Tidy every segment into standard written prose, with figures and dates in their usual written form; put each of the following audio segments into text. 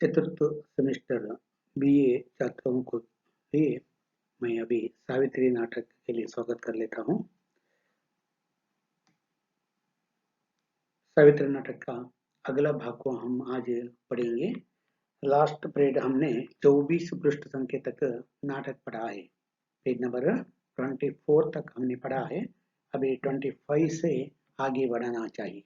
चतुर्थ semester BA छात्रों को लिए मैं अभी सावित्री नाटक के लिए स्वागत कर लेता हूँ। सावित्री नाटक का अगला भाग को हम आज पढ़ेंगे। लास्ट पीरियड हमने 24 पृष्ठ संख्या तक नाटक पढ़ा है। पेज नंबर 24 तक हमने पढ़ा है। अभी 25 से आगे बढ़ाना चाहिए।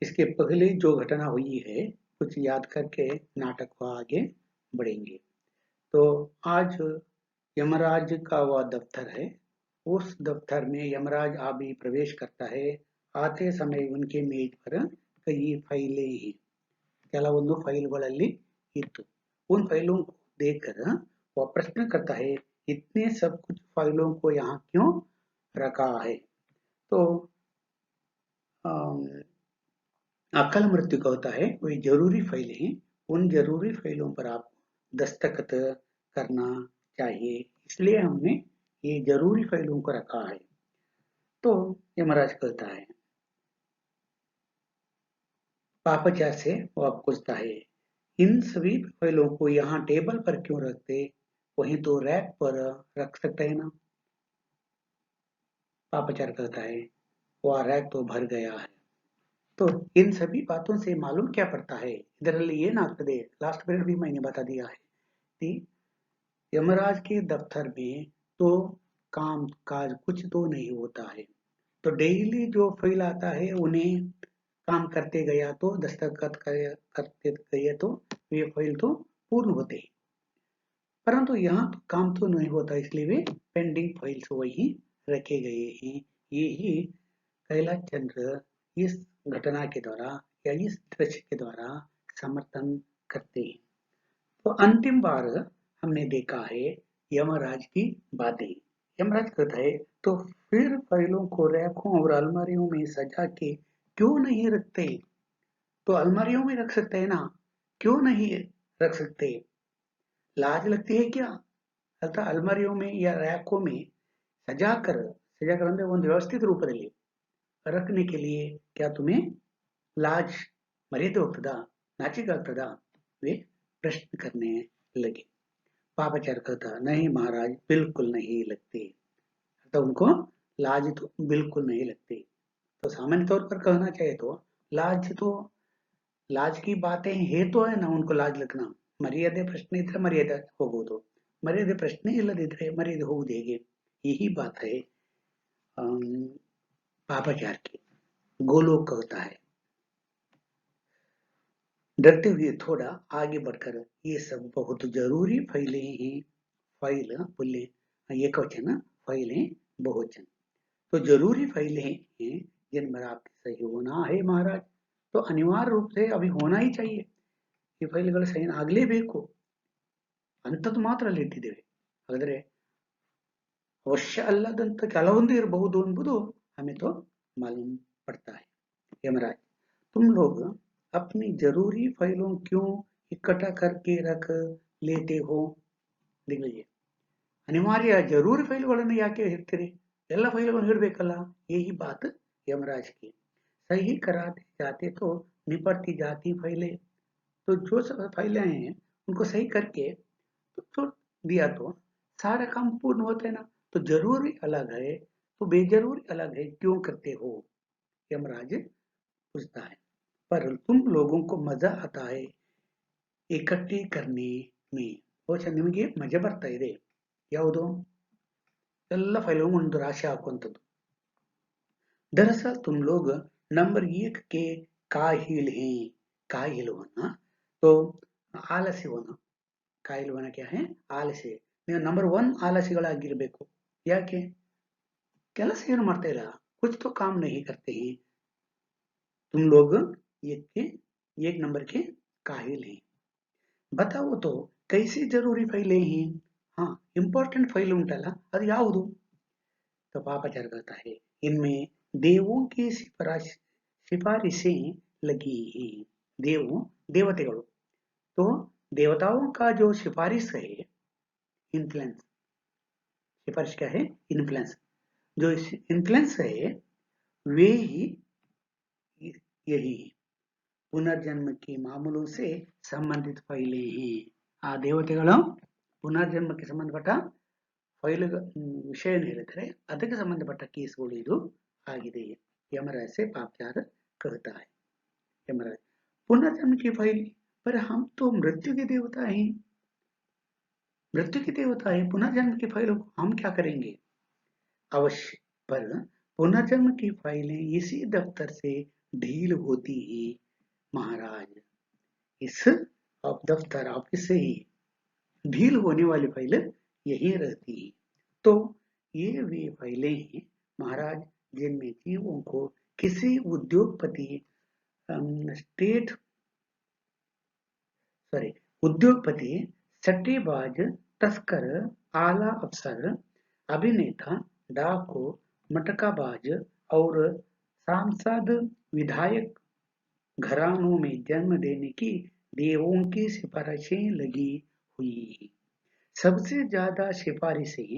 इसके पहले जो घटना हुई है कुछ याद करके नाटक को आगे बढ़ेंगे। तो आज यमराज का वह दफ्तर है। उस दफ्तर में यमराज अभी प्रवेश करता है। आते समय उनके मेज पर कई फाइलें हैं। ಕೆಲವೊಂದು ಫೈಲ್ಗಳಲ್ಲಿ ಇತ್ತು। उन फाइलों को देखकर वह प्रश्न करता है, इतने सब कुछ फाइलों को यहाँ क्यों रखा है? तो अकाल मृत्यु का होता है वही जरूरी फाइल है। उन जरूरी फाइलों पर आप दस्तखत करना चाहिए, इसलिए हमने ये जरूरी फाइलों को रखा है। तो यमराज कहता है, पापाचार से वह पूछता है, इन सभी फाइलों को यहाँ टेबल पर क्यों रखते? वहीं तो रैक पर रख सकते हैं ना। पापाचार कहता है, वह रैक तो भर गया है। तो इन सभी बातों से मालूम क्या पड़ता है? इधर ये ना दे, लास्ट पीरियड भी मैंने बता दिया है कि यमराज के दफ्तर में तो काम काज कुछ तो नहीं होता है। तो डेली जो फाइल आता है उन्हें काम करते गया तो दस्तखत करते गए तो ये फाइल तो पूर्ण होते हैं। परंतु यहाँ तो काम तो नहीं होता, इसलिए वे पेंडिंग फाइल्स वही रखे गए हैं। ये ही कैलाश चंद्र इस घटना के द्वारा या इस दृश्य के द्वारा समर्थन करते हैं। तो अंतिम बार हमने देखा है यमराज की बातें। यमराज कहता है, तो फिर फाइलों को रैकों और अलमारियों में सजा के क्यों नहीं रखते? तो अलमारियों में रख सकते हैं ना, क्यों नहीं रख सकते? लाज लगती है क्या? अर्थात अलमारियों में या रैकों में सजा कर ಅಂದ್ರೆ ಒಂದು ವ್ಯವಸ್ಥಿತ ರೂಪದಲ್ಲಿ रखने के लिए क्या तुम्हें लाज मर्यादा होता नाचिक ಆಗ್ತದಾ? वे प्रश्न करने लगे। पापाचार कहता, नहीं महाराज, बिल्कुल नहीं लगते। तो उनको लाज तो बिल्कुल नहीं लगती। तो सामान्य तौर पर कहना चाहिए तो लाज की बातें है तो है ना उनको लाज लगना। ಮರ್ಯಾದೆ ಪ್ರಶ್ನೆ ಇದ್ರೆ ಮರ್ಯಾದೆ ಹೋಗುವುದು, ಮರ್ಯಾದೆ ಪ್ರಶ್ನೆ ಇಲ್ಲದಿದ್ರೆ ಮರ್ಯಾದೆ ಹೋಗುವುದು ಹೇಗೆ? यही बात है पापाचार की। गोलोक कहता है, डरते हुए थोड़ा आगे बढ़कर, ये सब बहुत जरूरी फाइलें हैं। फाइल बोले एक वचन, फाइलें बहुवचन। तो जरूरी फाइलें हैं जिन पर आपकी सही होना है महाराज। तो अनिवार्य रूप से अभी होना ही चाहिए। ಈ ಫೈಲ್ಗಳ ಸೈನ್ ಆಗಲೇಬೇಕು, ಅಂಥದ್ದು ಮಾತ್ರ ಅಲ್ಲಿ ಇಟ್ಟಿದ್ದೇವೆ. ಹಾಗಾದ್ರೆ ಅವಶ್ಯ ಅಲ್ಲದಂತ ಕೆಲವೊಂದು ಇರಬಹುದು ಎಂಬುದು हमें तो मालूम पड़ता है। यमराज, तुम लोग अपनी जरूरी फाइलों क्यों इकट्ठा करके रख लेते हो? दिग्विजय, ಅನಿವಾರ್ಯ ಜरूरी ಫೈಲ್ಗಳನ್ನು ಯಾಕೆ ಇರ್ತೀರಿ? ಎಲ್ಲ ಫೈಲ್ಗಳನ್ನು ಇಡಬೇಕಲ್ಲ। यही बात यमराज की। सही कराते जाते तो निपटती जाती फाइलें। तो जो सब फाइलें हैं उनको सही करके तो छोड़ दिया तो सारा काम पूर्ण होता है ना। तो जरूरी अलग है तो बेजरूरी अलग है, क्यों करते हो? यमराज पूछता है। पर तुम लोगों को मजा आता है इकट्ठी करने में। ಬಹುಶಃ ನಿಮಗೆ ಮಜಾ ಬರ್ತಾ ಇದೆ ಯಾವುದು? ಎಲ್ಲ ಫೈಲ್ ಒಂದು ರಾಶಿ ಹಾಕುವಂಥದ್ದು। दरअसल तुम लोग नंबर 1 के काहिल हैं। काहिल होना तो आलस्य होना। ಕಾಯಿಲ್ होना क्या है? ಆಲಸ್ಯ। ನೀವು ನಂಬರ್ 1 ಆಲಸ್ಯಗಳಾಗಿರಬೇಕು। ಯಾಕೆ? ಕೆಲಸ ಏನು ಮಾಡ್ತಾ ಇಲ್ಲ, कुछ तो काम नहीं करते हैं। तुम लोग एक नंबर के काहिल हैं। बताओ तो कैसी जरूरी फाइलें हैं? हाँ, इंपॉर्टेंट फाइल उंटಲ್ಲ ಅದು ಯಾವುದು? तो पापाचार कहता है, इनमें देवों की सिफारिशें लगी हैं। देवतेಗಳು। तो देवताओं का जो सिफारिश है, इन्फ्लुएंस। सिफारिश क्या है? इन्फ्लुएंस। जो इन्फ्लुएंस है वे ही यही है। पुनर्जन्म के मामूलों से संबंधित फाइलें हैं। ದೇವತೆಗಳ ಪುನರ್ಜನ್ಮಕ್ಕೆ ಸಂಬಂಧಪಟ್ಟ ಫೈಲ್ ವಿಷಯ ಏನು ಹೇಳಿದರೆ ಅದಕ್ಕೆ ಸಂಬಂಧಪಟ್ಟ ಕೇಸ್ಗಳು ಇದು ಆಗಿದೆ। यमराज से पापचार कहता है। यमराज पुनर्जन्म की फाइल पर हम तो मृत्यु के देवता हैं, मृत्यु के देवता है, पुनर्जन्म की फाइलों को हम क्या करेंगे? अवश्य, पर पुनर्जन्म की फाइलें इसी दफ्तर से ढील होती है महाराज। इस दफ्तर ऑफिस से ही ढील होने वाली फाइल यही रहती है। तो ये वे फाइलें हैं महाराज जिनमें जीवों को किसी उद्योगपति उद्योगपति, सट्टेबाज, तस्कर, आला अफसर, अभिनेता, डाकू, मटकाबाज और सांसद विधायक घरानों में जन्म देने की देवों की सिफारिशें लगी हुई। सबसे ज्यादा सिफारिशें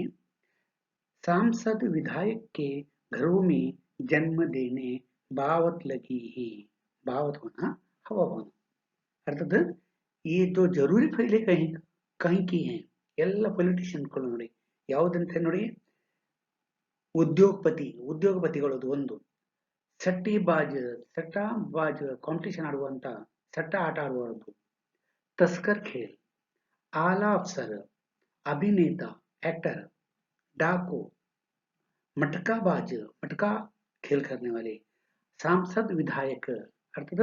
सांसद विधायक के घरों में जन्म देने बावत लगी है। बावत होना, हवा होना, अर्थात ये जो जरूरी फाइलें कहीं कहीं की हैं ಎಲ್ಲ ಪೊಲಿಟಿಷಿಯನ್ಗಳು ನೋಡಿ ಯಾವುದಂತೆ ನೋಡಿ, ಉದ್ಯೋಗಪತಿಗಳದು ಒಂದು, ಸಟ್ಟಾಬಾಜ್ ಕಾಂಪಿಟಿಷನ್ ಆಡುವಂತ ಸಟ್ಟ ಆಟ ಆಡುವವರದು, तस्कर खेल, आला अफसर, अभिनेता एक्टर, डाकू, मटकाबाज मटका खेल करने वाले, सांसद विधायक अर्थात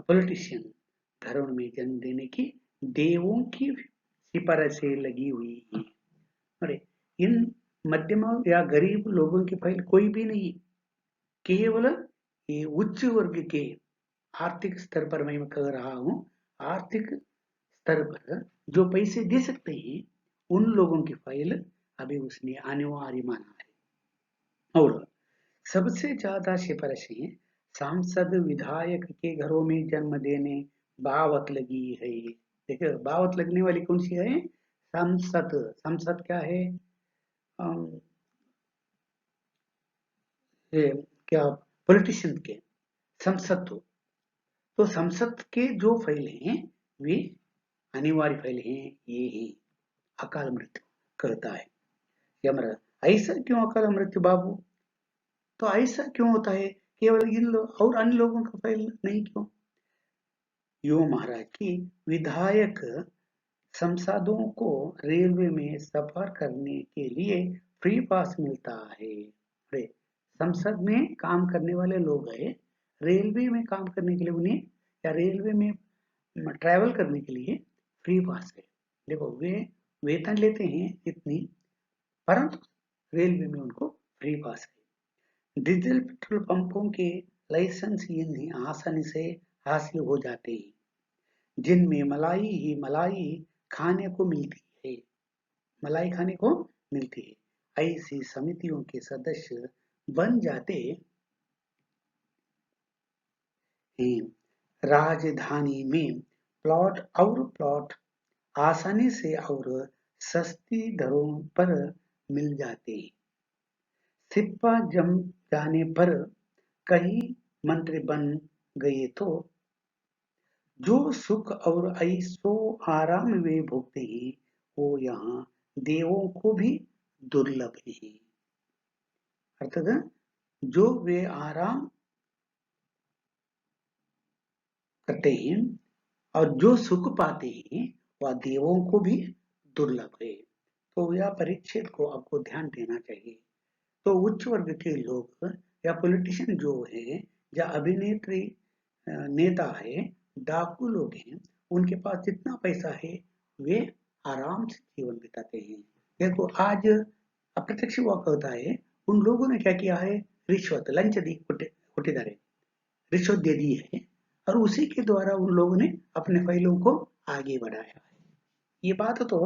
पॉलिटिशियन घरों में जन्म देने की देवों की सिफारिशें लगी हुई है। अरे इन मध्यम या गरीब लोगों की फाइल कोई भी नहीं, केवल ये उच्च वर्ग के आर्थिक स्तर पर मैं कह रहा हूँ, आर्थिक स्तर पर जो पैसे दे सकते हैं उन लोगों की फाइल अभी उसने अनिवार्य माना है। और सबसे ज्यादा सिफारिशें सांसद विधायक के घरों में जन्म देने बावत लगी है। देखिए बावत लगने वाली कौन सी है? संसद। संसद क्या है? क्या पॉलिटिशियन के संसद। तो संसद के जो फाइल हैं वे अनिवार्य फाइल हैं, ये ही अकाल मृत्यु कहता है यमराज। ऐसा क्यों अकाल मृत्यु बाबू? तो ऐसा क्यों होता है? केवल इन लोग और अन्य लोगों का फाइल नहीं क्यों? यो महाराज की विधायक सांसदों को रेलवे में सफर करने के लिए फ्री पास मिलता है। अरे संसद में काम करने वाले लोग है, रेलवे में काम करने के लिए उन्हें या रेलवे में ट्रैवल करने के लिए फ्री पास है। देखो वे वेतन लेते हैं इतनी, परंतु रेलवे में उनको फ्री पास है। डीजल पेट्रोल पंपों के लाइसेंस इन्हें आसानी से हासिल हो जाते हैं, जिनमें मलाई ही मलाई खाने को मिलती है, मलाई खाने को मिलती है। ऐसी समितियों के सदस्य बन जाते हैं। राजधानी में प्लॉट आसानी से और सस्ती दरों पर मिल जाते हैं। सिप्पा जम जाने पर कई मंत्री बन गए तो जो सुख और ऐशो आराम वे भोगते हैं वो यहाँ देवों को भी दुर्लभ है। अर्थात जो वे आराम करते हैं और जो सुख पाते हैं वह देवों को भी दुर्लभ है। तो यह परिच्छेद को आपको ध्यान देना चाहिए। तो उच्च वर्ग के लोग या पॉलिटिशियन जो है या अभिनेत्री नेता है, डाकू लोग हैं, उनके पास जितना पैसा है वे आराम से जीवन बिताते हैं। देखो आज अप्रत्यक्ष हुआ कहता है उन लोगों ने क्या किया है, रिश्वत लंच दी, खोटेदारे रिश्वत दे दी है और उसी के द्वारा उन लोगों ने अपने फाइलों को आगे बढ़ाया है। ये बात तो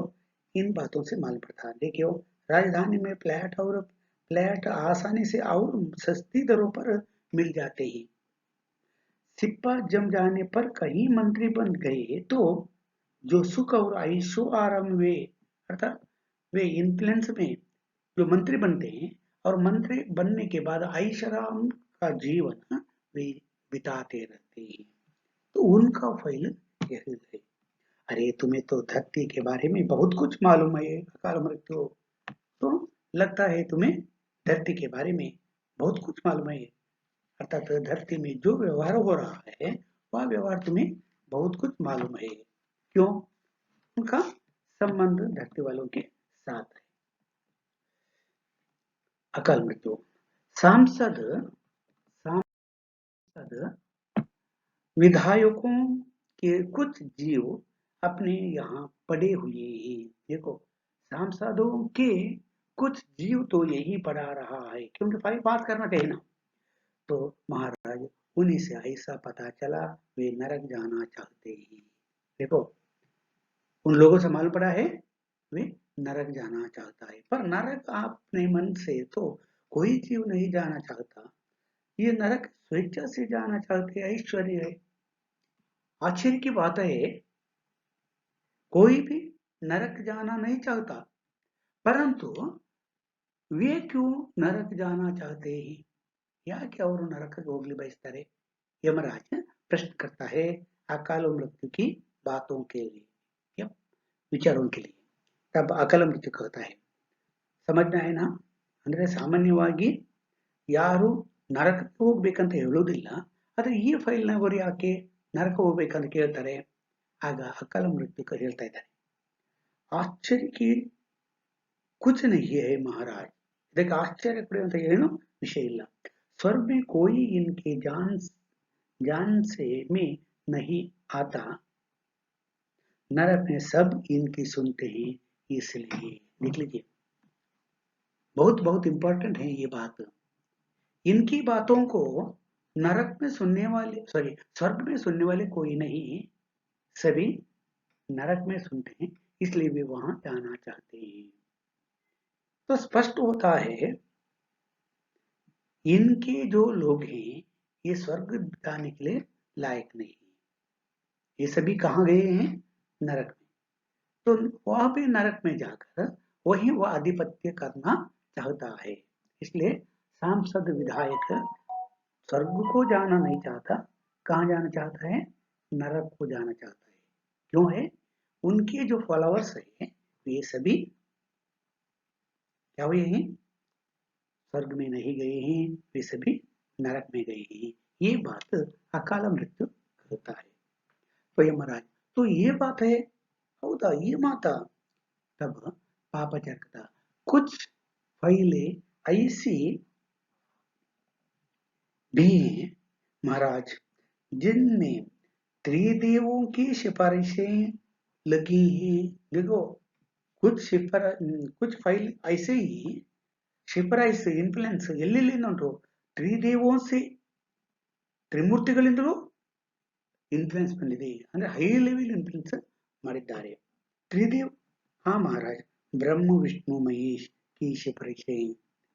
इन बातों से मालूम पड़ता है। देखियो राजधानी में फ्लैट आसानी से और सस्ती दरों पर मिल जाते हैं। सिप्पा जम जाने पर कहीं मंत्री बन गए तो जो सुख और ऐशो आराम वे अर्थात वे इन्फ्लुएंस में जो मंत्री बनते हैं और मंत्री बनने के बाद ऐश आराम का जीवन वे बिताते रहते हैं। तो उनका फाइल यही है। अरे तुम्हें तो धरती के बारे में बहुत कुछ मालूम है अकाल मृत्यु, तो लगता है तुम्हें धरती के बारे में बहुत कुछ मालूम है, अर्थात धरती में जो व्यवहार हो रहा है वह व्यवहार तुम्हें बहुत कुछ मालूम है। क्यों? उनका संबंध धरती वालों के साथ है। अकाल मृत्यु। सांसद सांसद विधायकों के कुछ जीव अपने यहाँ पड़े हुए हैं। देखो, सांसदों के कुछ जीव तो यही पड़ा रहा है, क्योंकि भाई बात करना चाहिए ना। तो महाराज उन्हीं से ऐसा पता चला वे नरक जाना चाहते हैं। देखो, उन लोगों से मालूम पड़ा है वे नरक जाना चाहता है, पर नरक अपने मन से तो कोई जीव नहीं जाना चाहता। ये नरक स्वेच्छा से जाना चाहते हैं, ऐश्वर्य है। आश्चर्य की बात है, कोई भी नरक जाना नहीं चाहता, परंतु वे क्यों नरक जाना चाहते हैं? ಯಾಕೆ ಅವರು ನರಕಕ್ಕೆ ಹೋಗ್ಲಿ ಬಯಸ್ತಾರೆ? यमराज प्रश्न करता है अकाल मृत्यु की बातों के लिए या विचारों के लिए। तब अकाल मृत्यु कहता है, समझ में आएना? ಅಂದ್ರೆ ಸಾಮಾನ್ಯವಾಗಿ ಯಾರು ನರಕಕ್ಕೆ ಹೋಗ್ಬೇಕಂತ ಹೇಳೋದಿಲ್ಲ, ಆದ್ರೆ ಈ ಫೈಲ್ನವರು ಯಾಕೆ ನರಕ ಹೋಗ್ಬೇಕಂತ ಕೇಳ್ತಾರೆ? ಆಗ ಅಕಾಲ ಮೃತ್ಯು ಹೇಳ್ತಾ ಇದ್ದಾರೆ, ಆಶ್ಚರ್ಯ की कुछ नहीं है महाराज, ಇದಕ್ಕೆ ಆಶ್ಚರ್ಯ ಪಡುವಂತ ಏನು ವಿಷಯ ಇಲ್ಲ। स्वर्ग में कोई इनके जान से में नहीं आता, नरक में सब इनकी सुनते हैं, इसलिए। देख लीजिए, बहुत बहुत इंपॉर्टेंट है ये बात। इनकी बातों को नरक में सुनने वाले, सॉरी, स्वर्ग में सुनने वाले कोई नहीं, सभी नरक में सुनते हैं, इसलिए वे वहां जाना चाहते हैं। तो स्पष्ट होता है इनके जो लोग हैं ये स्वर्ग जाने के लिए लायक नहीं, ये सभी कहाँ गए हैं? नरक में। तो वह भी नरक में जाकर वही वह आधिपत्य करना चाहता है, इसलिए सांसद विधायक स्वर्ग को जाना नहीं चाहता, कहाँ जाना चाहता है? नरक को जाना चाहता है। क्यों है? उनके जो फॉलोअर्स हैं वे सभी क्या हुए हैं? स्वर्ग में नहीं गए हैं, वे सभी नरक में गए हैं। ये बात अकाल मृत्यु होता है। तो यमराज, तो ये बात है, हौदा ये माता? तब पापचरकता, कुछ फाइलें ऐसी भी हैं महाराज जिनमें त्रिदेवों की सिफारिशें लगी हैं। देखो, कुछ फाइल ऐसे ही ಸಿಫರೈಸ್ ಇನ್ಫ್ಲುಯೆನ್ಸ್ ಎಲ್ಲೆಲ್ಲಿಂದ ಉಂಟು? ತ್ರಿದೇವೋ से ತ್ರಿಮೂರ್ತಿಗಳಿಂದಲೂ ಇನ್ಫ್ಲುಯೆನ್ಸ್ ಬಂದಿದೆ, ಅಂದ್ರೆ ಹೈ ಲೆವೆಲ್ ಇನ್ಫ್ಲುಯೆನ್ಸ್ ಮಾಡಿದ್ದಾರೆ त्रिदेव। हाँ महाराज, ब्रह्म विष्णु महेश की सिफारिश है।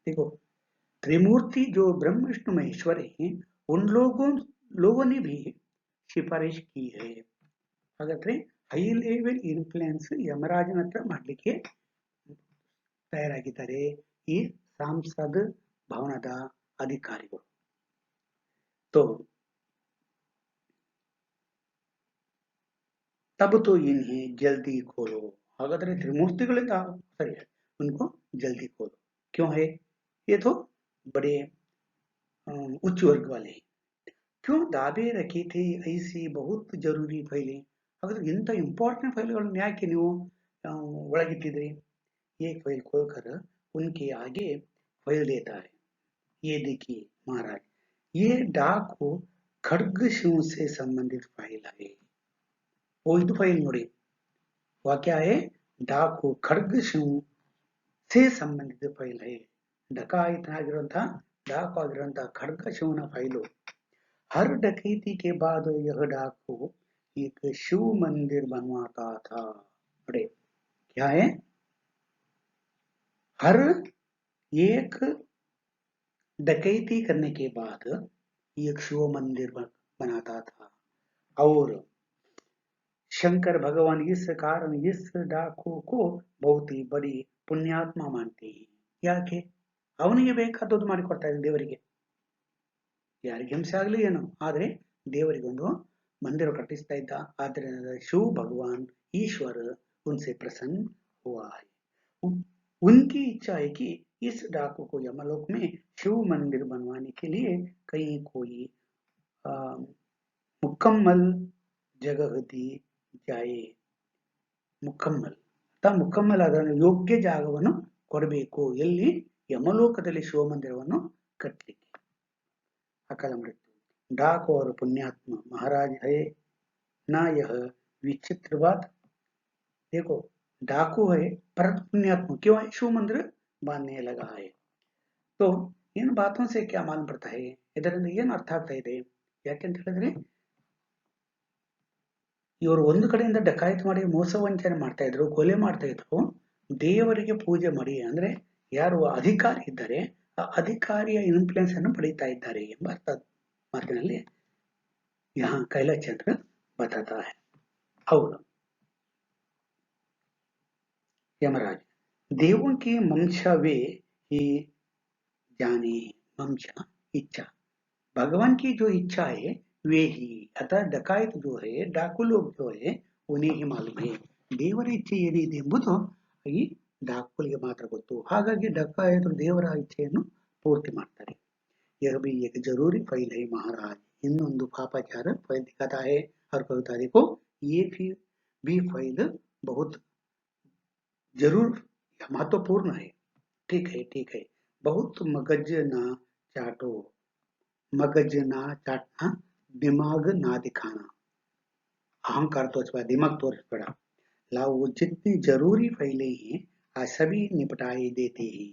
देखो, त्रिमूर्ति जो ब्रह्म विष्णु महेश्वर हैं उन लोगों ने भी सिफारिश की है। ಹಾಗಾದ್ರೆ ಹೈ ಲೆವೆಲ್ ಇನ್ಫ್ಲುಯೆನ್ಸ್ ಯಮರಾಜನ ಹತ್ರ ಮಾಡಲಿಕ್ಕೆ ತಯಾರಾಗಿದ್ದಾರೆ ಈ सांसद भवनದ अधिकारिಗಳು। तो तब तो इन्हें जल्दी खोलो, हागाದ್ರೆ त्रिमूर्तिಗಳಿಂದ सही है, उनको जल्दी खोलो। क्यों है? ये तो बड़े उच्च वर्ग वाले हैं। क्यों दाबे रखी थी ऐसी बहुत जरूरी फाइलें? हागाದ್ರೆ ಇಂತ ಇಂಪಾರ್ಟೆಂಟ್ ಫೈಲ್ಗಳನ್ನು ಯಾಕೆ ನೀವು ಒಳಗಿಟ್ಟಿದ್ರಿ? एक फाइल खोलकर उनके आगे फाइल देता है, ये देखिए महाराज, ये डाकू खड्ग शिव से संबंधित फाइल है। वो ಇದು फाइल ನೋಡಿ, वह क्या है? डाकू खड्ग शिव से संबंधित फाइल है। डकायतनागिರುವಂತಹ डाकू ಆಗಿರುವಂತಹ खड्ग ಶಿವನ ಫೈಲು। हर डकैती के बाद यह डाकू एक शिव मंदिर बनवाता था। अरे क्या है? हर एक डकैती करने के बाद एक शिव मंदिर बनाता था, और शंकर भगवान इस कारण इस डाकू को बहुत ही बड़ी पुण्यात्मा मानते हैं। ಯಾಕೆ? ಅವನಿಗೆ ಬೇಕಾದದ್ದು ಮಾಡಿಕೊಡ್ತಾ ಇದ್ದ ದೇವರಿಗೆ, ಯಾರಿಗೆ ಹಿಂಸೆ ಆಗಲಿ ಏನೋ, ಆದರೆ ದೇವರಿಗೊಂದು मंदिर कट्टिस्ता इद्द आद्रिंद शिव भगवान ईश्वर उनसे प्रसन्न हुआ है। उनकी इच्छा है कि इस डाकू को यमलोक में शिव मंदिर बनवाने के लिए कहीं कोई मुकम्मल जगह दी जाए। ಮುಕ್ಕಮ್ಮಲ್ ಅದನ್ನು ಯೋಗ್ಯ ಜಾಗವನ್ನು ಕೊಡಬೇಕು, ಎಲ್ಲಿ ಯಮಲೋಕದಲ್ಲಿ ಶಿವ ಮಂದಿರವನ್ನು ಕಟ್ಟಲಿಕ್ಕೆ। अकाल मृत्यु डाक और पुण्यात्मा महाराज है ना, यह विचित्र बात। देखो डाकू है पर पुण्यात्मा क्यों है, शिव मंदिर बांधने लगा है। तो इन बातों से क्या मालूम पड़ता है, ಇದರಿಂದ ಏನು ಅರ್ಥ ಆಗ್ತಾ ಇದೆ, ಯಾಕೆಂತ ಹೇಳಿದ್ರೆ ಇವರು ಒಂದು ಕಡೆಯಿಂದ ಡಕಾಯಿತಿ ಮಾಡಿ ಮೋಸ ವಂಚನೆ ಮಾಡ್ತಾ ಇದ್ರು, ಕೊಲೆ ಮಾಡ್ತಾ ಇದ್ರು, ದೇವರಿಗೆ ಪೂಜೆ ಮಾಡಿ, ಅಂದ್ರೆ ಯಾರು ಅಧಿಕಾರಿ ಇದ್ದಾರೆ ಆ ಅಧಿಕಾರಿಯ ಇನ್ಫ್ಲುಯೆನ್ಸ್ ಅನ್ನು ಪಡೀತಾ ಇದ್ದಾರೆ ಎಂಬ ಅರ್ಥ ಮಾತಿನಲ್ಲಿ यहाँ कैलाश चंद्र बताता है। और यमराज देवों की मंशा वे ही जाने, मंशा इच्छा, भगवान की जो इच्छा है वे ही, अतः डकायत जो है डाकू लोग जो है उन्हें ही मालूम है, ದೇವರ ಇಚ್ಛೆ ಏನಿದೆ ಎಂಬುದು ಈ ಡಾಕುಗಳಿಗೆ ಮಾತ್ರ ಗೊತ್ತು, ಹಾಗಾಗಿ ಡಕಾಯತರು ದೇವರ ಇಚ್ಛೆಯನ್ನು ಪೂರ್ತಿ ಮಾಡ್ತಾರೆ। यह भी एक जरूरी फाइल है महाराज, ಇನ್ನೊಂದು ಪಾಪಾಚಾರ फाइल दिखाता है और कहता देखो ये भी फाइल बहुत जरूर महत्वपूर्ण है। ठीक है, बहुत मगज ना चाटो, मगज ना चाटना दिमाग ना दिखाना, अहंकार तोड़ना दिमाग तोड़ना, लाओ जितनी जरूरी फाइलें हैं आज सभी निपटाए देते हैं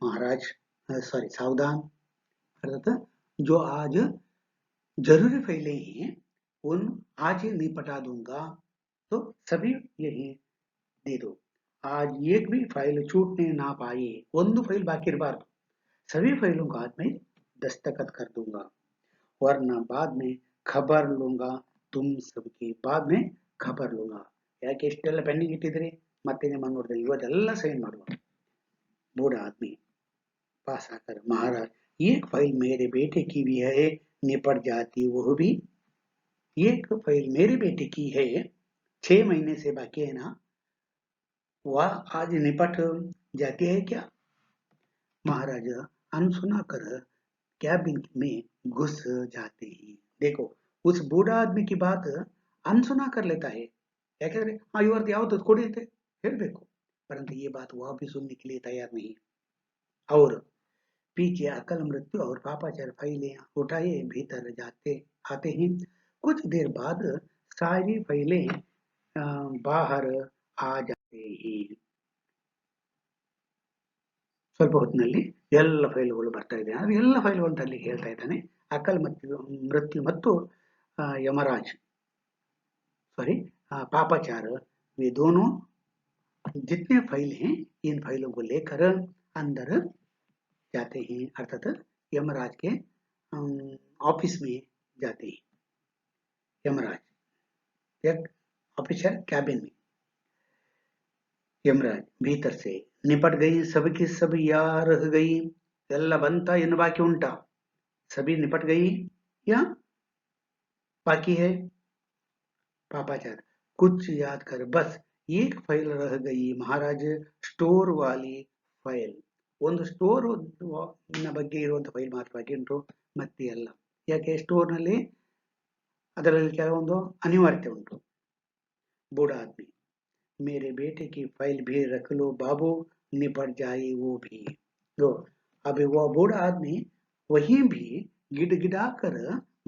महाराज, सॉरी सावधान, अर्थात जो आज जरूरी फाइलें हैं उन आज ही निपटा दूंगा, तो सभी यही दे दो। आज एक भी फाइल छूटने ना पाए, ಒಂದು फाइल बाकी इरबार्ದು, सभी फाइलों को आज मैं दस्तखत कर दूंगा, वरना बाद में खबर लूंगा तुम सबकी, बाद में खबर लूंगा, ಯಾಕೆ ಇಷ್ಟೆಲ್ಲ ಪೆಂಡಿಂಗ್ ಇಟ್ಟಿದ್ರಿ ಮತ್ತೆ ನಿಮ್ಮನ್ನು ನೋಡಿದ್ರೆ ಇವತ್ತೆಲ್ಲ ಸೈನ್ ಮಾಡುವ। बूढ़ा आदमी पास आकर महाराज एक फाइल मेरे बेटे की भी है, निपट जाती वह भी, एक फाइल मेरे बेटे की है 6 महीने से बाकी है ना, वह आज निपट जाती है क्या। महाराज अनसुना कर कैबिन में घुस जाते हैं। देखो उस बूढ़ा आदमी की बात अनसुना कर लेता है, ಯಾಕೆಂದ್ರೆ ಇವತ್ತು ಯಾವ್ದು ಕೊಡಿ ಅಂತ ಹೇಳ್ಬೇಕು, परंतु ये बात वह भी सुनने के लिए तैयार नहीं। और पीछे अकल मृत्यु और पापाचार फाइलें उठाए भीतर जाते आते हैं, कुछ देर बाद सारी फाइलें बाहर आ जाते हैं। ಸ್ವಲ್ಪ ಹೊತ್ತಿನಲ್ಲಿ ಎಲ್ಲ ಫೈಲ್ಗಳು ಬರ್ತಾ ಇದೆ, ಅದು ಎಲ್ಲ ಫೈಲ್ಗಳು ತರಲಿಕ್ಕೆ ಹೇಳ್ತಾ ಇದ್ದಾನೆ। ಅಕಲ್ ಮೃತ್ಯು ಮತ್ತು ಯಮರಾಜ್ सॉरी पापाचार, वे दोनों जितने फाइल हैं इन फाइलों को लेकर अंदर जाते हैं, अर्थात यमराज के ऑफिस में जाते हैं। यमराज एक ऑफिसर कैबिन में, यमराज भीतर से निपट गई सबकी सब या रह गई, ಎಲ್ಲ ಬಂತ ಇನ್ನು ಬಾಕಿ ಉಂಟಾ, सभी निपट गई या बाकी है। पापाचार कुछ याद कर बस एक फाइल रह गई महाराज, स्टोर वाली फाइल, ಒಂದು ಸ್ಟೋರ್ ಬಗ್ಗೆ ಇರುವಂತ ಫೈಲ್ ಮಾತ್ರ ಬಾಕಿ ಉಂಟು, ಮತ್ತೆ ಎಲ್ಲ ಯಾಕೆ ಸ್ಟೋರ್ ನಲ್ಲಿ ಅದರಲ್ಲಿ ಕೆಲವೊಂದು ಅನಿವಾರ್ಯತೆ ಉಂಟು। बूढ़ा आदमी मेरे बेटे की फाइल भी रख लो बाबू, निपट जाए वो भी। तो अभी वह बूढ़ा आदमी वहीं भी गिड़गिड़ा कर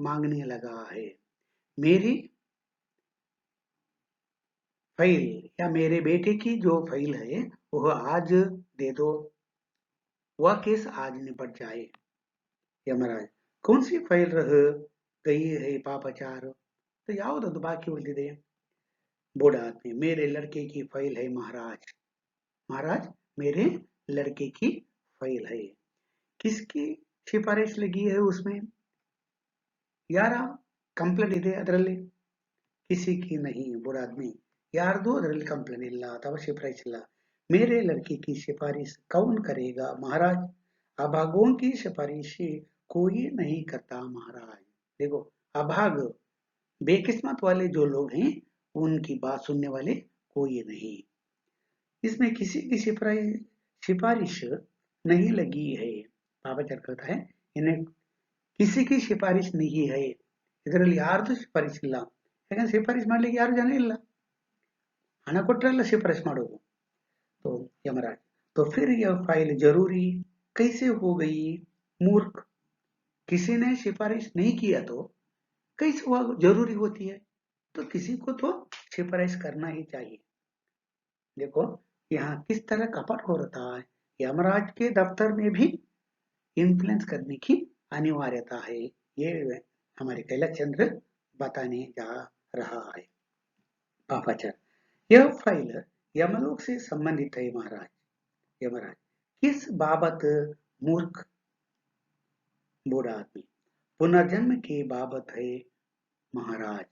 मांगने लगा है, मेरी फाइल या मेरे बेटे की जो फाइल है वह आज दे दो, वह केस आज निपट जाए। यमराज कौन सी फाइल रह गई है पापाचार, तो ಯಾವುದೊಂದು ಬಾಕಿ ಉಳಿದಿದೆ। बूढ़ा आदमी मेरे लड़के की फाइल है महाराज, महाराज मेरे लड़के की फाइल है, किसकी सिफारिश लगी है उसमें, ಯಾರ ಕಂಪ್ಲೇಂಟ್ ಇದೆ ಅದರಲ್ಲಿ, किसी की नहीं। बूढ़ा आदमी ಯಾರ್ದು ಅದರಲ್ಲಿ ಕಂಪ್ಲೇಂಟ್ ಇಲ್ಲ ಅಥವಾ ಸಿಫಾರಿಶ್ ಇಲ್ಲ, मेरे लड़के की सिफारिश कौन करेगा महाराज, अभागों की सिफारिश कोई नहीं करता महाराज। देखो अभाग बेकिस्मत वाले जो लोग हैं उनकी बात सुनने वाले कोई नहीं। इसमें किसी की सिफारिश नहीं लगी है। पापचर कहता है इन्हें किसी की सिफारिश नहीं है, ಇದರಲ್ಲಿ ಯಾರ್ದು ಸಿಫಾರಿಶ್ ಇಲ್ಲ, ಯಾಕಂದ್ರೆ ಸಿಫಾರಿಶ್ ಮಾಡ್ಲಿಕ್ಕೆ ಯಾರು ಜನ ಇಲ್ಲ, ಹಣ ಕೊಟ್ಟರೆಲ್ಲ सिफारिश ಮಾಡೋದು। तो यमराज, तो फिर यह फाइल जरूरी कैसे हो गई? मूर्ख, किसी ने सिफारिश नहीं किया तो कैसे हुआ जरूरी होती है? तो किसी को तो सिफारिश करना ही चाहिए। देखो यहाँ किस तरह कपट हो रहा है। यमराज के दफ्तर में भी इन्फ्लुएंस करने की अनिवार्यता है, ये हमारे कैलाश चंद्र बताने जा रहा है। पापाचार, यह फाइल यमलोक से संबंधित है महाराज। यमराज, किस बाबत? मूर्ख बूढ़ा आदमी, पुनर्जन्म के बाबत है महाराज।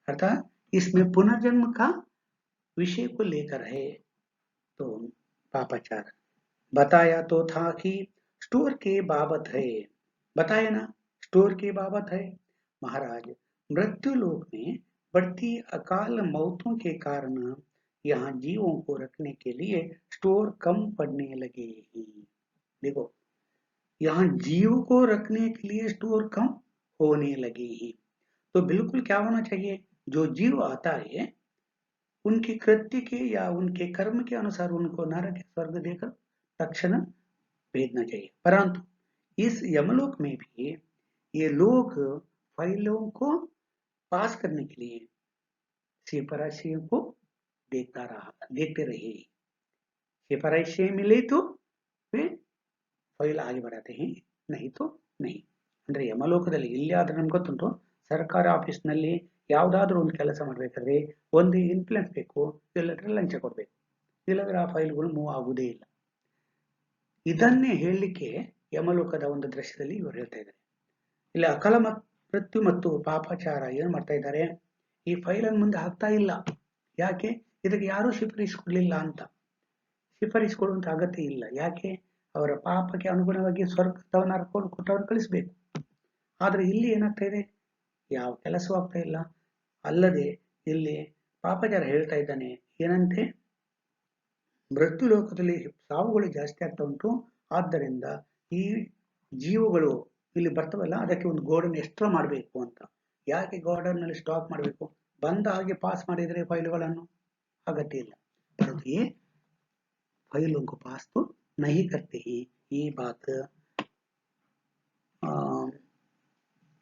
अर्थात इसमें पुनर्जन्म का विषय को लेकर है। तो पापाचार, बताया तो था कि स्टोर के बाबत है, बताया ना स्टोर के बाबत है महाराज। मृत्यु लोक में बढ़ती अकाल मौतों के कारण यहाँ जीवों को रखने के लिए स्टोर कम पड़ने लगे ही। देखो यहाँ जीव को रखने के लिए स्टोर कम होने लगे ही। तो बिल्कुल क्या होना चाहिए, जो जीव आता है उनके कृत्य के या उनके कर्म के अनुसार उनको नरक या स्वर्ग देकर तक्षण भेजना चाहिए। परंतु इस यमलोक में भी ये लोग फाइलों को पास करने के लिए सिफारिशियों को देखते रहे। सिफारिशें मिले तो वे ಫೈಲ್ ಆಗಿ ಬರತ್ತೆ, नहीं तो नहीं। ಅಂದ್ರೆ ಯಮಲೋಕದಲ್ಲಿ ಇಲ್ಲಿ ಆದ್ರೆ ನಮ್ಗೆ ಗೊತ್ತುಂಟು, ಸರ್ಕಾರಿ ಆಫೀಸ್ನಲ್ಲಿ ಯಾವುದಾದ್ರೂ ಒಂದು ಕೆಲಸ ಮಾಡಬೇಕಾದ್ರೆ ಒಂದು ಇನ್ಫ್ಲುಯೆನ್ಸ್ ಬೇಕು, ಇಲ್ಲದ್ರೆ ಲಂಚ ಕೊಡಬೇಕು, ಇಲ್ಲದ್ರೆ ಆ ಫೈಲ್ಗಳು ಮೂವ್ ಆಗುವುದೇ ಇಲ್ಲ। ಇದನ್ನೇ ಹೇಳಲಿಕ್ಕೆ ಯಮಲೋಕದ ಒಂದು ದೃಶ್ಯದಲ್ಲಿ ಇವರು ಹೇಳ್ತಾ ಇದ್ದಾರೆ। ಇಲ್ಲಿ ಅಕಾಲ ಮೃತ್ಯು ಮತ್ತು ಪಾಪಾಚಾರ ಏನ್ ಮಾಡ್ತಾ ಇದ್ದಾರೆ, ಈ ಫೈಲ್ ಅನ್ನು ಮುಂದೆ ಹಾಕ್ತಾ ಇಲ್ಲ। ಯಾಕೆ? ಇದಕ್ಕೆ ಯಾರೂ ಶಿಫಾರಿಶ್ ಕೊಡ್ಲಿಲ್ಲ ಅಂತ। ಶಿಫಾರಿಶ್ ಕೊಡುವಂತ ಅಗತ್ಯ ಇಲ್ಲ। ಯಾಕೆ? ಅವರ ಪಾಪಕ್ಕೆ ಅನುಗುಣವಾಗಿ ಸ್ವರ್ಗ ಅಥವಾ ನರಕವನ್ನು ಕೊಟ್ಟವ್ರು ಕಳಿಸ್ಬೇಕು। ಆದ್ರೆ ಇಲ್ಲಿ ಏನಾಗ್ತಾ ಇದೆ, ಯಾವ ಕೆಲಸವೂ ಆಗ್ತಾ ಇಲ್ಲ। ಅಲ್ಲದೆ ಇಲ್ಲಿ ಪಾಪಚಾರ ಹೇಳ್ತಾ ಇದ್ದಾನೆ ಏನಂತೆ, ಮೃತ್ಯು ಲೋಕದಲ್ಲಿ ಸಾವುಗಳು ಜಾಸ್ತಿ ಆಗ್ತಾ ಉಂಟು, ಆದ್ದರಿಂದ ಈ ಜೀವಗಳು ಇಲ್ಲಿ ಬರ್ತವಲ್ಲ ಅದಕ್ಕೆ ಒಂದು ಗೋಡನ್ ಎಕ್ಸ್ಟ್ರಾ ಮಾಡಬೇಕು ಅಂತ। ಯಾಕೆ ಗೋಡನ್ ನಲ್ಲಿ ಸ್ಟಾಕ್ ಮಾಡಬೇಕು? ಬಂದ ಹಾಗೆ ಪಾಸ್ ಮಾಡಿದ್ರೆ ಫೈಲ್ಗಳನ್ನು अगत्य ಇಲ್ಲ। परंतु ये फाइलों को पास तो नहीं करते ही, ये बात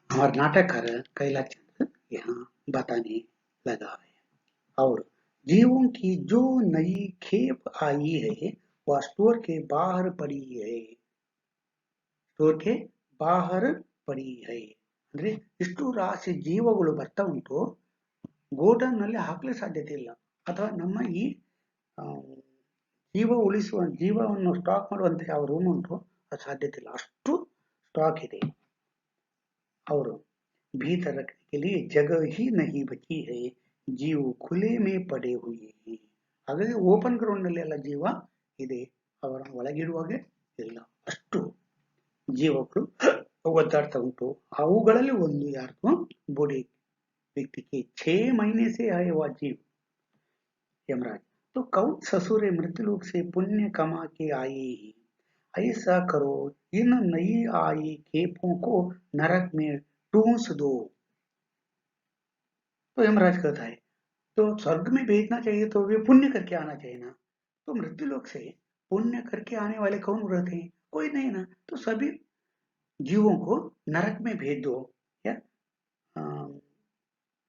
हमारे नाटककार कैलाश चंद्र यहाँ बताने लगा है। और जीवों की जो नई खेप आई है वह स्टोर के बाहर पड़ी है, स्टोर के बाहर पड़ी है। ಅಂದ್ರೆ ಇಷ್ಟು ರಾಶಿ ಜೀವಗಳು ಬರ್ತಾ ಉಂಟು, ಗೋಡನ್ ನಲ್ಲಿ ಹಾಕಲು ಸಾಧ್ಯತೆ ಇಲ್ಲ, ಅಥವಾ ನಮ್ಮ ಈ ಜೀವವನ್ನು ಸ್ಟಾಕ್ ಮಾಡುವಂತ ಯಾವ ರೂಮ್ ಉಂಟು ಅದು ಸಾಧ್ಯತೆ ಇಲ್ಲ, ಅಷ್ಟು स्टॉक ಇದೆ। और भीतर रखने के लिए जगह ही नहीं बची है, जीव खुले में पड़े हुए हैं। ಹಾಗಾಗಿ ಓಪನ್ ಗ್ರೌಂಡ್ ನಲ್ಲಿ ಎಲ್ಲ ಜೀವ ಇದೆ, ಅವರನ್ನು ಒಳಗಿಡುವಾಗೆ ಇಲ್ಲ, ಅಷ್ಟು ಜೀವಗಳು ಒದ್ದಾಡ್ತಾ ಉಂಟು। ಅವುಗಳಲ್ಲಿ ಒಂದು ಯಾರ್ದು, बूढ़े व्यक्ति के 6 महीने से आए हुआ जीव। यमराज, तो कौन ससुरे मृत्युलोक से पुण्य कमा के आए ही, ऐसा करो इन नई आई खेपों को नरक में टूंस दो। तो यमराज कहता है तो स्वर्ग में भेजना चाहिए तो वे पुण्य करके आना चाहिए ना। तो मृत्युलोक से पुण्य करके आने वाले कौन रहते हैं? कोई नहीं ना। तो सभी जीवों को नरक में भेज दो, या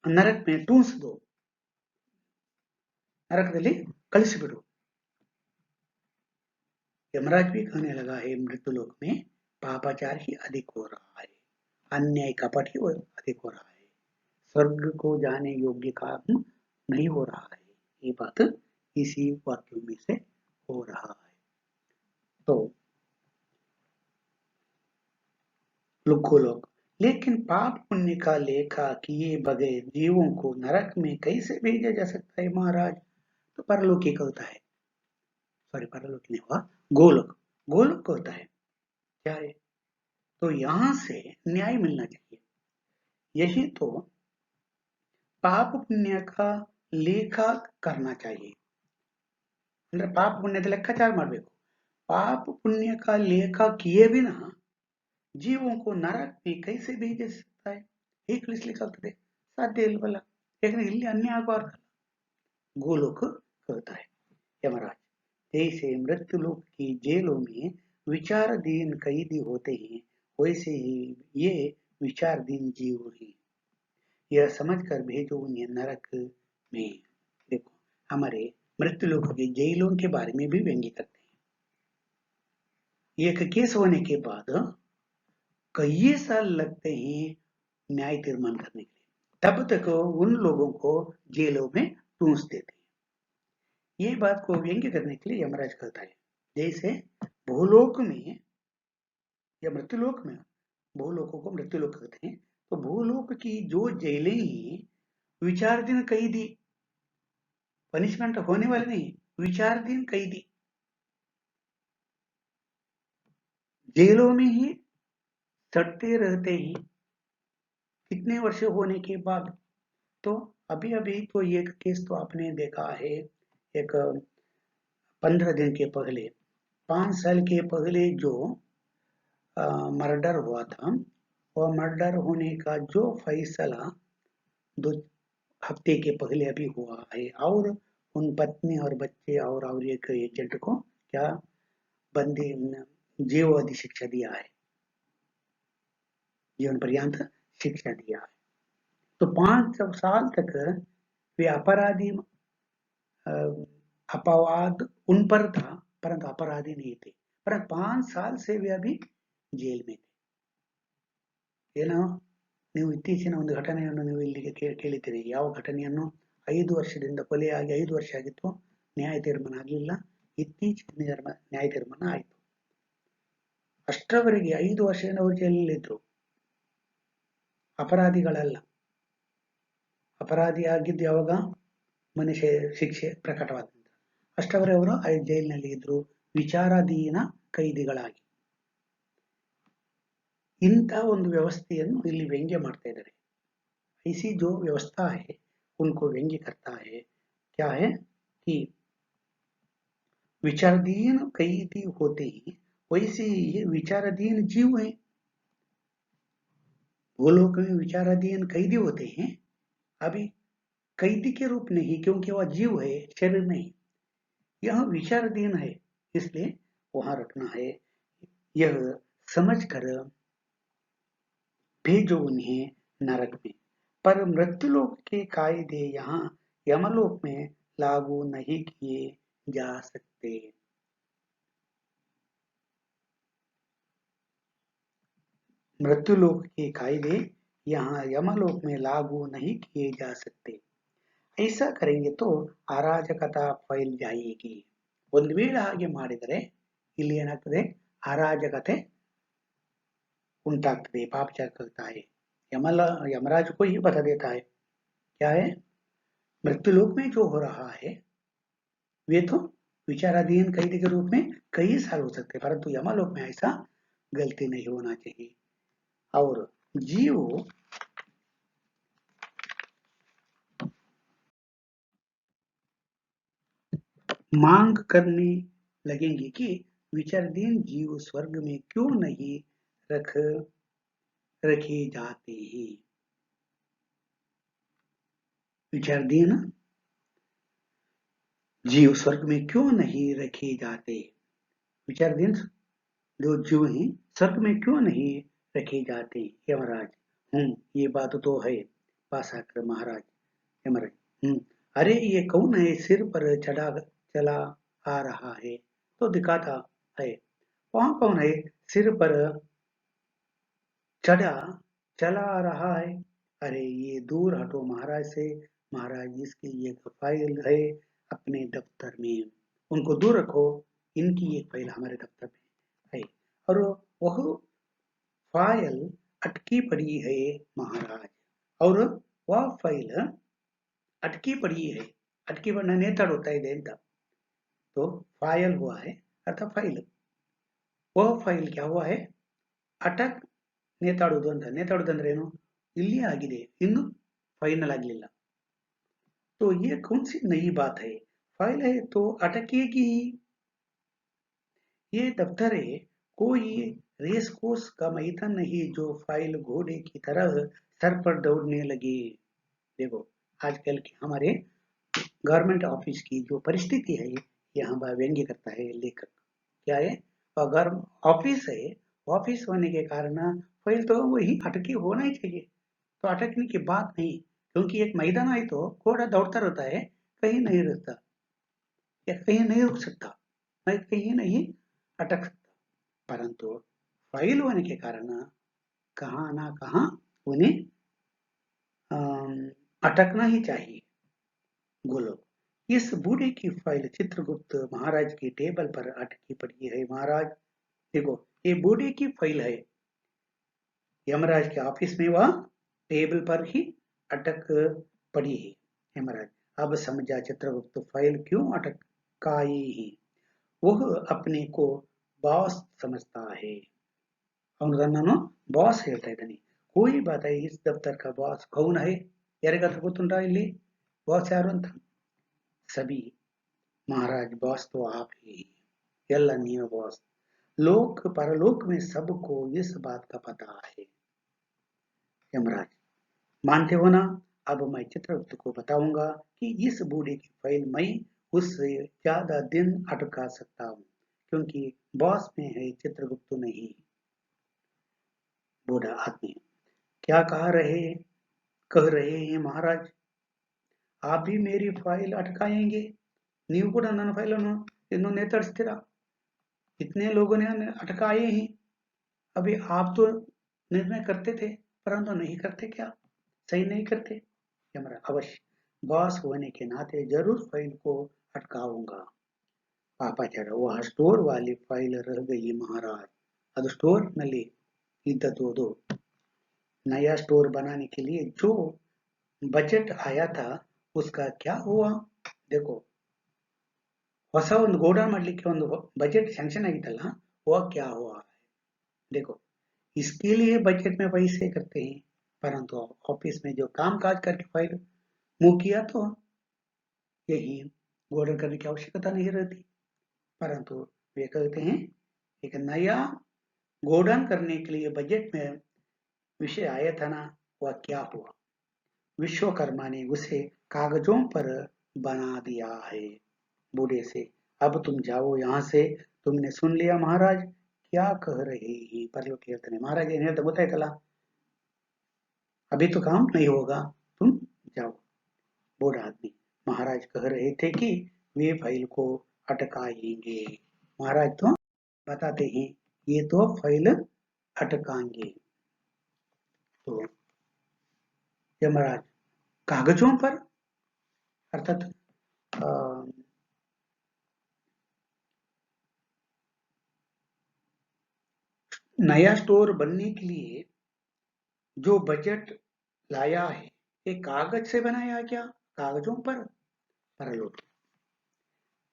नरक में टूंस दो, नरकದಲ್ಲಿ ಕಳಿಸಿಬಿಡು। यमराज भी कहने लगा है मृत्युलोक में पापाचार ही अधिक हो रहा है, अन्याय कपट ही अधिक हो रहा है, स्वर्ग को जाने योग्य काम नहीं हो रहा है। ये बात इसी वाक्यों में से हो रहा है। तो लोक, लेकिन पाप पुण्य का लेखा किए बगैर जीवों को नरक में कैसे भेजा जा सकता है महाराज? तो परलोकी कहता है, सॉरी परलोक नहीं हुआ, गोलोक, गोलोक कहता है क्या है, तो यहां से न्याय मिलना चाहिए। यही तो पाप पुण्य का लेख करना चाहिए ಅಂದ್ರೆ ಪಾಪ ಪುಣ್ಯದ ಲೆಕ್ಕಾಚಾರ ಮಾಡಬೇಕು पाप पुण्य का लेखा किए बिना जीवों को नरक में कैसे भेज सकता है ಹೇಗೆ ಕಳಿಸ್ಲಿಕ್ಕಾಗ್ತದೆ ಸಾಧ್ಯ ಇಲ್ವಲ್ಲ ಯಾಕಂದ್ರೆ ಇಲ್ಲಿ ಅನ್ಯಾಯ ಆಗಬಾರ್ದು गोलोक कहता है यमराज जैसे मृत्युलोक की जेलों में विचाराधीन कैदी होते हैं वैसे ही ये विचाराधीन जीव हैं यह समझकर भेजो उन्हें नरक में देखो हमारे मृत्युलोक के जेलों के बारे में भी व्यंग्य करते हैं एक केस होने के बाद कई साल लगते हैं न्याय तीर्मान करने के लिए तब तक उन लोगों को जेलों में ठूंस देते हैं ये बात को व्यंग्य करने के लिए यमराज कहता है जैसे भूलोक में या मृत्युलोक में भूलोकों को मृत्युलोक कहते हैं तो भूलोक की जो जेलें हैं विचाराधीन कैदी पनिशमेंट होने वाले नहीं विचाराधीन कैदी जेलों में ही सड़ते रहते हैं कितने वर्ष होने के बाद तो अभी अभी तो एक केस तो आपने देखा है एक 15 दिन के पहले 5 साल के पहले जो मर्डर हुआ था वह मर्डर होने का जो फैसला 2 हफ्ते के पहले अभी हुआ है और उन पत्नी और बच्चे और एक एजेंट को क्या बंदी जीवावधि शिक्षा दिया है जीवन पर्यंत शिक्षा दिया है तो 5 साल तक वे अपराधी अपवाद उन पर था परंतु अपराधी नहीं थे पर 5 साल से वे अभी जेल में थे ಏನೋ ನೀವು ಇತ್ತೀಚಿನ ಒಂದು ಘಟನೆಯನ್ನು ನೀವು ಇಲ್ಲಿಗೆ ಕೇಳಿದ್ದೀರಿ ಯಾವ ಘಟನೆಯನ್ನು 5 ವರ್ಷದಿಂದ ಕೊಲೆಯಾಗಿ 5 ವರ್ಷ ಆಗಿತ್ತು ನ್ಯಾಯ ತೀರ್ಮಾನ ಆಗಲಿಲ್ಲ ಇತ್ತೀಚಿನ ನ್ಯಾಯ ತೀರ್ಮಾನ ಆಯಿತು ಅಷ್ಟರವರೆಗೆ 5 ವರ್ಷದಿಂದ ಅವರು ಜೈಲಲ್ಲಿದ್ದರು ಅಪರಾಧಿಗಳಲ್ಲ ಅಪರಾಧಿ ಆಗಿದ್ದು ಯಾವಾಗ ಮನುಷ್ಯ ಶಿಕ್ಷೆ ಪ್ರಕಟವಾದ ನಂತರ ಅಷ್ಟರವರೆಗೆ ಅವರು ಜೈಲಿನಲ್ಲಿ ಇದ್ರು ವಿಚಾರಾಧೀನ ಕೈದಿಗಳಾಗಿ ಇಂಥ ಒಂದು ವ್ಯವಸ್ಥೆಯನ್ನು ಇಲ್ಲಿ ವ್ಯಂಗ್ಯ ಮಾಡ್ತಾ ಇದ್ದಾರೆ ऐसी जो व्यवस्था है उनको व्यंग्य करता है क्या है कि विचाराधीन कैदी होते हैं वैसे ही ये विचाराधीन जीव हैं वो लोग में विचाराधीन कैदी होते हैं अभी कैदी के रूप नहीं क्योंकि वह जीव है शरीर नहीं यह विचाराधीन है इसलिए वहां रखना है यह समझकर भेजो उन्हें नरक में पर मृत्युलोक के कायदे यहाँ यमलोक में लागू नहीं किए जा सकते मृत्युलोक के कायदे यहाँ यमलोक में लागू नहीं किए जा सकते ऐसा करेंगे तो ಅರಾಜಕತಾ ಫೈಲ್ ಜಾಯಿಗಿ ಒಂದು ವೇಳೆ ಹಾಗೆ ಮಾಡಿದರೆ ಇಲ್ಲಿ ಏನಾಗ್ತದೆ ಅರಾಜಕತೆ उनताकते पाप करता है यमराज को ही बता देता है क्या है मृत्युलोक में जो हो रहा है वे तो विचाराधीन कैदी के रूप में कई साल हो सकते परंतु यमलोक में ऐसा गलती नहीं होना चाहिए और जीव मांग करने लगेंगे कि विचाराधीन जीव स्वर्ग में क्यों नहीं रखे जाते हैं विचाराधीन जीव स्वर्ग में क्यों नहीं रखे जाते विचाराधीन जो जीव हैं स्वर्ग में क्यों नहीं रखे जाते यमराज ये बात तो है पासाकर महाराज यमराज अरे ये कौन है सिर पर चला आ रहा है तो दिखाता है वहां कौन है सिर पर चला आ रहा है अरे ये दूर हटो महाराज से महाराज इसकी एक फाइल है अपने दफ्तर में उनको दूर रखो इनकी एक फाइल हमारे दफ्तर में है और वह फाइल अटकी पड़ी है महाराज और वह फाइल अटकी पड़ी है अटकी पड़ना ನೇತಾಡುತ್ತಾ ಇದೆ ಅಂತ तो फाइल हुआ है अर्थात फाइल वह फाइल क्या हुआ है अटक ನೇತಾಡುವುದು ಅಂತ ನೇತಾಡುವುದು ಅಂದ್ರೆ ಏನು ಇಲ್ಲಿ ಆಗಿದೆ ಇನ್ನು ಫೈನಲ್ ಆಗಲಿಲ್ಲ तो ये कौन सी नई बात है? फाइल है तो अटकेगी ही। ये दफ्तर है, कोई रेस कोर्स का मैदान नहीं जो फाइल घोड़े की तरह सर पर दौड़ने लगे। देखो, आजकल के हमारे गवर्नमेंट ऑफिस की जो परिस्थिति है, यहाँ व्यंग्य करता है लेखक। क्या है? अगर ऑफिस है, ऑफिस होने के कारण फाइल तो वही अटकी होना ही चाहिए। तो अटकने की बात नहीं, क्योंकि एक मैदान है तो घोड़ा दौड़ता रहता है, कहीं नहीं रुकता या कहीं नहीं रुक सकता, मैं कहीं नहीं अटक सकता। परंतु फाइल होने के कारण कहाँ ना कहाँ उन्हें अटकना ही चाहिए। बोलो, इस बूढ़े की फाइल चित्रगुप्त महाराज की टेबल पर अटकी पड़ी है। महाराज देखो, ये बूढ़े की फाइल है, यमराज के ऑफिस में वह टेबल पर ही अटक पड़ी है। यमराज, अब समझा चित्रगुप्त फाइल क्यों अटकाई है। वह अपने को बॉस समझता है। ಅವನು ಬಾಸ್ ಹೇಳ್ತಾ ಇದ್ದಾನೆ. कोई बात है, इस दफ्तर का बॉस कौन है? ಯಾರಿಗಾದ್ರೂ ಗೊತ್ತುಂಟಾ ಇಲ್ಲಿ ಬಾಸ್ ಯಾರು ಅಂತ? सभी महाराज, बॉस तो आप ही, ಎಲ್ಲ ನೀವೇ बॉस। लोक परलोक में सबको इस बात का पता है। यमराज, मानते हो ना? अब मैं चित्रगुप्त को बताऊंगा कि इस बूढ़े की फाइल मैं उससे ज्यादा दिन अटका सकता हूँ, क्योंकि बॉस में है, चित्रगुप्त नहीं। बूढ़ा आदमी, क्या कह रहे हैं महाराज? आप भी मेरी फाइल अटकाएंगे? ನೀವು ಕೂಡ ನನ್ನ ಫೈಲನ್ನು ಇನ್ನು ನೇತಾಡಿಸ್ತೀರಾ? इतने लोगों ने अटकाए ही, अभी आप तो निर्णय करते थे, परंतु नहीं करते क्या? सही नहीं करते। यमराज, अवश्य, बॉस होने के नाते जरूर फाइल को अटकाऊंगा। ಪಾಪಾಚಾರ, वह स्टोर वाली फाइल रह गई महाराज। ಅದು स्टोर ನಲ್ಲಿ ಇದ್ದದ್ದು, ಅದು नया स्टोर बनाने के लिए जो बजट आया था, उसका क्या हुआ? देखो, ಹೊಸ ಒಂದು ಗೋಡೌನ್ ಮಾಡ್ಲಿಕ್ಕೆ ಒಂದು बजट सैंक्शन ಆಗಿತ್ತಲ್ಲ, वह क्या हुआ है? देखो, इसके लिए बजट में पैसे करते हैं, परंतु ऑफिस में जो काम काज करके फाइल मूव किया तो यही गोडाउन करने की आवश्यकता नहीं रहती। परंतु वे कहते हैं एक नया गोडाउन करने के लिए बजट में विषय आया था ना, वह क्या हुआ? विश्वकर्मा ने उसे कागजों पर बना दिया है। बूढ़े से, अब तुम जाओ यहाँ से, तुमने सुन लिया महाराज क्या कह रहे हैं? परलोक ಹೇಳ್ತಾನೆ, महाराज ಏನು ಹೇಳ್ತಾ ಗೊತ್ತಾಯ್ತಲ್ಲ, अभी तो काम नहीं होगा, तुम जाओ। बूढ़ा आदमी, महाराज कह रहे थे कि वे फाइल को अटकाएंगे। महाराज तो बताते हैं ये तो फाइल अटकाएंगे। तो यमराज, कागजों पर, अर्थात नया स्टोर बनने के लिए जो बजट लाया है, ये कागज से बनाया क्या? कागजों पर? परलोक,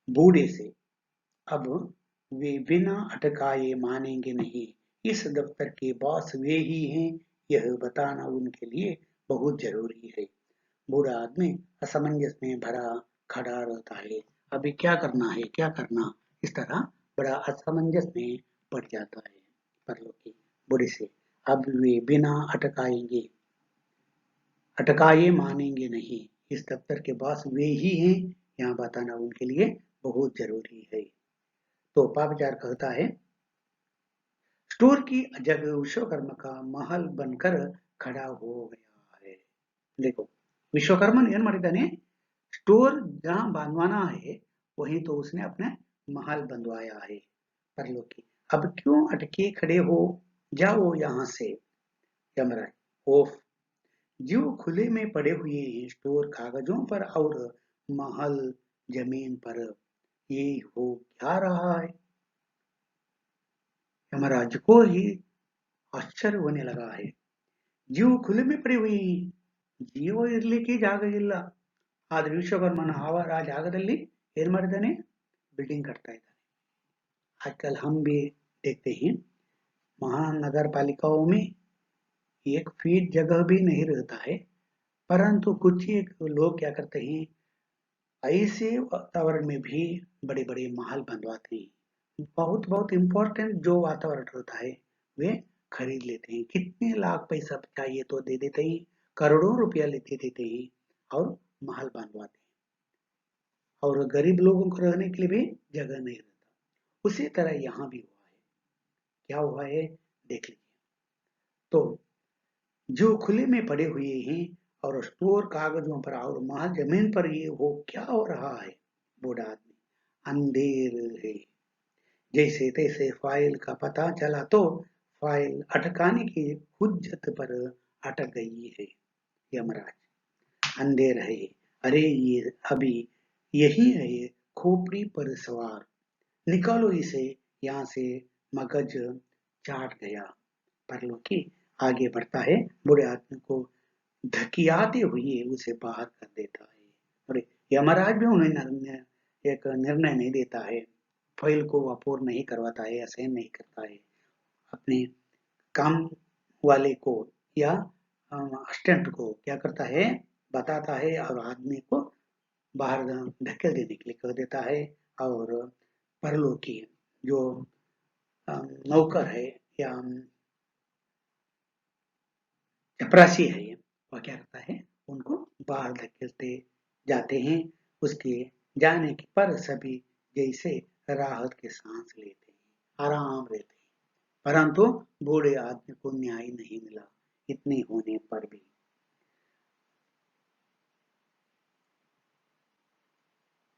बूढ़े से, अब वे बिना अटकाए मानेंगे नहीं। इस दफ्तर के बॉस वे ही हैं, यह बताना उनके लिए बहुत जरूरी है। बूढ़ा आदमी असमंजस में भरा खड़ा रहता है। अभी क्या करना है, क्या करना? इस तरह बड़ा असमंजस में पड़ जाता है। परलोकी, बूढ़े से, अब वे बिना अटकाए मानेंगे नहीं। इस दफ्तर के बॉस वे ही हैं, यहाँ बताना उनके लिए बहुत जरूरी है। तो पापचार कहता है, स्टोर की जगह विश्वकर्मा का महल बनकर खड़ा हो गया है। देखो, विश्वकर्मा ಏನ್ ಮಾಡಿದ್ದಾನೆ? स्टोर जहां बांधवाना है, वहीं तो उसने अपने महल बंधवाया है। परलोकी, अब क्यों अटके खड़े हो? जाओ यहाँ से। यमराज, ओफ, जो खुले में पड़े हुए हैं स्टोर कागजों पर और महल जमीन पर, ये हो क्या रहा है? यमराज को ही आश्चर्य होने लगा है। जीव खुले में पड़ी हुई, ಜೀವ ಇರ್ಲಿಕ್ಕೆ ಜಾಗ ಇಲ್ಲ, ಆದ್ರೆ ವಿಶ್ವಕರ್ಮನ ಅವರ ಆ ಜಾಗದಲ್ಲಿ ಏನ್ ಮಾಡಿದ್ದಾನೆ? बिल्डिंग करता है। आजकल हम भी देखते हैं, महानगर पालिकाओं में एक फीट जगह भी नहीं रहता है, परंतु कुछ एक लोग क्या करते हैं, ऐसे वातावरण में भी बड़े बड़े महल बनवाते हैं। बहुत बहुत इम्पोर्टेंट जो वातावरण होता है वे खरीद लेते हैं। कितने लाख पैसा चाहिए तो दे देते हैं, करोड़ों रुपया लेते देते हैं और महल बनवाते हैं। और गरीब लोगों को रहने के लिए भी जगह नहीं रहता। उसी तरह यहाँ भी हुआ है। क्या हुआ है देख लीजिए। तो जो खुले में पड़े हुए हैं और स्टोर कागजों पर और महल जमीन पर ये हो क्या हो रहा है। बूढ़ा आदमी अंधेर है। जैसे तैसे फाइल का पता चला तो फाइल अटकाने की हुज्जत पर अटक गई है। यमराज अंधेर है। अरे ये अभी यही है ये खोपड़ी पर सवार। निकालो इसे यहाँ से। मगज चाट गया। परलोकी आगे बढ़ता है। बूढ़े आदमी को धकियाते हुए उसे बाहर कर देता है। और यमराज भी उन्हें एक निर्णय नहीं देता है। फाइल को अपूर्ण नहीं करवाता है, असाइन नहीं करता है। अपने काम वाले को या असिस्टेंट को क्या करता है बताता है और आदमी को बाहर धकेल देने के लिए कह देता है। और परलोकी जो नौकर है या चपरासी है वह क्या करता है उनको बाहर धकेलते जाते हैं। उसके जाने के पर सभी जैसे राहत के सांस लेते हैं, आराम रहते हैं। परंतु बूढ़े आदमी को न्याय नहीं मिला। इतने होने पर भी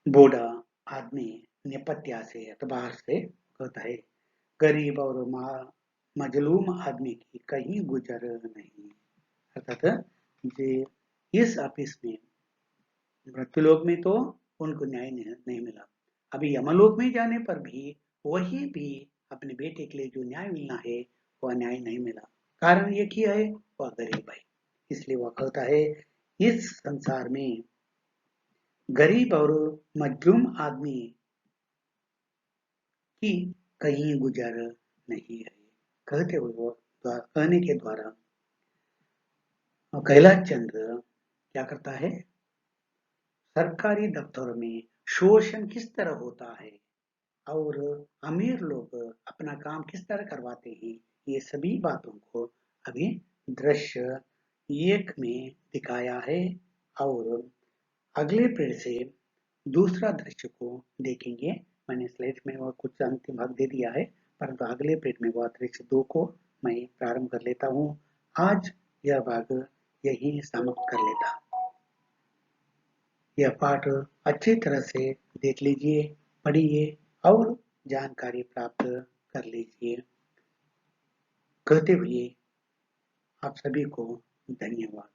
बूढ़ा आदमी नेपथ्या से एतबार से कहता है गरीब और मजलूम आदमी की कहीं गुजर नहीं। अर्थात जे इस ऑफिस में मृत्युलोक में तो उनको न्याय नहीं मिला। अभी यमलोक में जाने पर भी वही भी अपने बेटे के लिए जो न्याय मिलना है वह न्याय नहीं मिला। कारण ये किया है वह गरीब है। इसलिए वह कहता है इस संसार में गरीब और मजलूम आदमी की कहीं गुजर नहीं है। कहते हुए वो कहने के द्वारा कैलाश चंद्र क्या करता है सरकारी दफ्तरों में शोषण किस तरह होता है और अमीर लोग अपना काम किस तरह करवाते हैं ये सभी बातों को अभी दृश्य एक में दिखाया है। और अगले पेड़ से दूसरा दृश्य को देखेंगे। मैंने स्लाइड में वह कुछ अंतिम भाग दे दिया है परंतु अगले पेड़ में वह दृश्य 2 को मैं प्रारंभ कर लेता हूँ। आज यह भाग यही समाप्त कर लेता। यह पाठ अच्छी तरह से देख लीजिए, पढ़िए और जानकारी प्राप्त कर लीजिए। कहते हुए आप सभी को धन्यवाद।